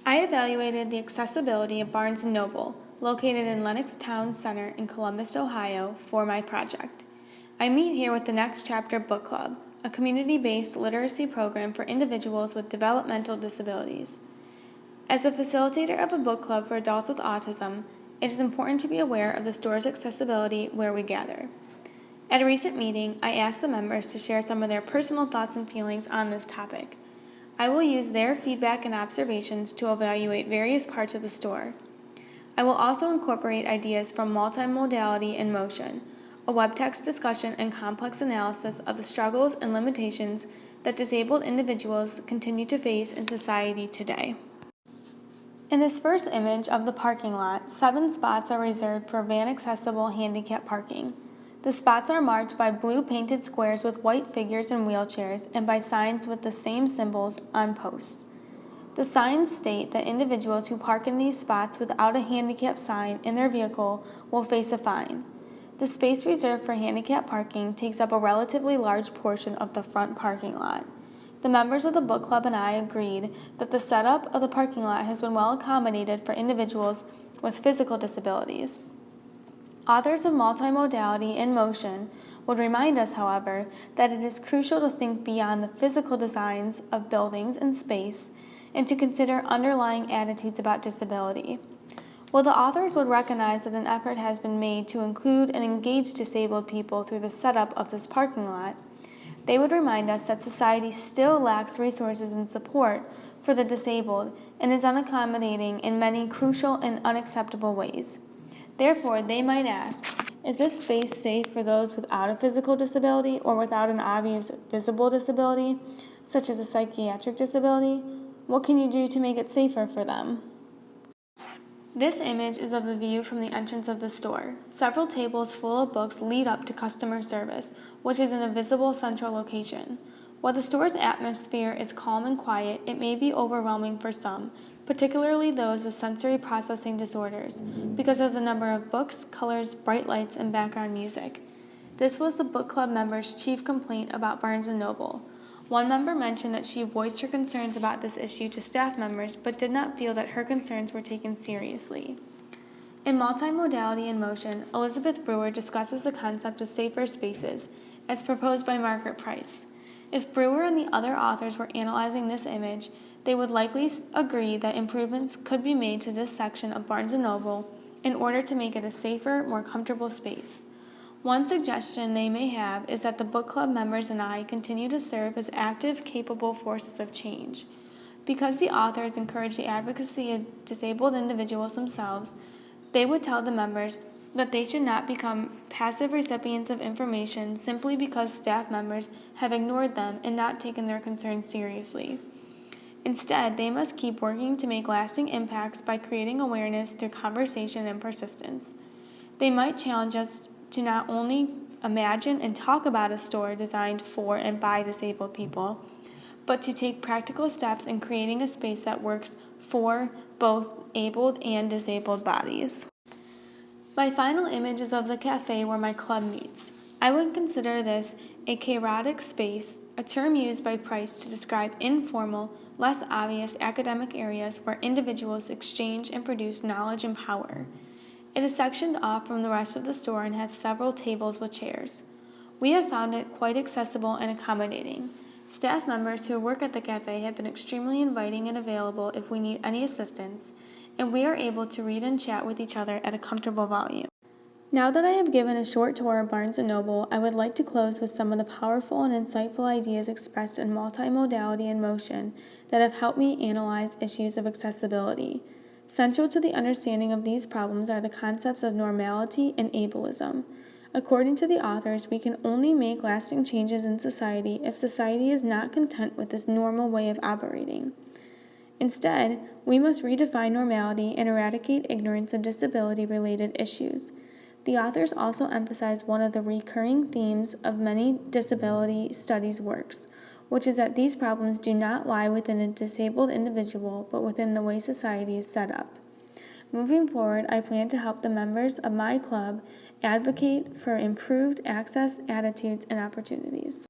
I evaluated the accessibility of Barnes & Noble, located in Lenox Town Center in Columbus, Ohio, for my project. I meet here with the Next Chapter Book Club, a community-based literacy program for individuals with developmental disabilities. As a facilitator of a book club for adults with autism, it is important to be aware of the store's accessibility where we gather. At a recent meeting, I asked the members to share some of their personal thoughts and feelings on this topic. I will use their feedback and observations to evaluate various parts of the store. I will also incorporate ideas from Multimodality in Motion, a web text discussion and complex analysis of the struggles and limitations that disabled individuals continue to face in society today. In this first image of the parking lot, 7 spots are reserved for van-accessible handicap parking. The spots are marked by blue painted squares with white figures and wheelchairs and by signs with the same symbols on posts. The signs state that individuals who park in these spots without a handicap sign in their vehicle will face a fine. The space reserved for handicap parking takes up a relatively large portion of the front parking lot. The members of the book club and I agreed that the setup of the parking lot has been well accommodated for individuals with physical disabilities. Authors of Multimodality in Motion would remind us, however, that it is crucial to think beyond the physical designs of buildings and space and to consider underlying attitudes about disability. While the authors would recognize that an effort has been made to include and engage disabled people through the setup of this parking lot, they would remind us that society still lacks resources and support for the disabled and is unaccommodating in many crucial and unacceptable ways. Therefore, they might ask, is this space safe for those without a physical disability or without an obvious visible disability, such as a psychiatric disability? What can you do to make it safer for them? This image is of the view from the entrance of the store. Several tables full of books lead up to customer service, which is in a visible central location. While the store's atmosphere is calm and quiet, it may be overwhelming for some, particularly those with sensory processing disorders, because of the number of books, colors, bright lights, and background music. This was the book club member's chief complaint about Barnes & Noble. One member mentioned that she voiced her concerns about this issue to staff members, but did not feel that her concerns were taken seriously. In Multimodality in Motion, Elizabeth Brewer discusses the concept of safer spaces, as proposed by Margaret Price. If Brewer and the other authors were analyzing this image, they would likely agree that improvements could be made to this section of Barnes & Noble in order to make it a safer, more comfortable space. One suggestion they may have is that the book club members and I continue to serve as active, capable forces of change. Because the authors encourage the advocacy of disabled individuals themselves, they would tell the members that they should not become passive recipients of information simply because staff members have ignored them and not taken their concerns seriously. Instead, they must keep working to make lasting impacts by creating awareness through conversation and persistence. They might challenge us to not only imagine and talk about a store designed for and by disabled people, but to take practical steps in creating a space that works for both abled and disabled bodies. My final image is of the cafe where my club meets. I would consider this a chaotic space, a term used by Price to describe informal, less obvious academic areas where individuals exchange and produce knowledge and power. It is sectioned off from the rest of the store and has several tables with chairs. We have found it quite accessible and accommodating. Staff members who work at the cafe have been extremely inviting and available if we need any assistance, and we are able to read and chat with each other at a comfortable volume. Now that I have given a short tour of Barnes & Noble, I would like to close with some of the powerful and insightful ideas expressed in Multimodality in Motion that have helped me analyze issues of accessibility. Central to the understanding of these problems are the concepts of normality and ableism. According to the authors, we can only make lasting changes in society if society is not content with this normal way of operating. Instead, we must redefine normality and eradicate ignorance of disability-related issues. The authors also emphasize one of the recurring themes of many disability studies works, which is that these problems do not lie within a disabled individual, but within the way society is set up. Moving forward, I plan to help the members of my club advocate for improved access, attitudes, and opportunities.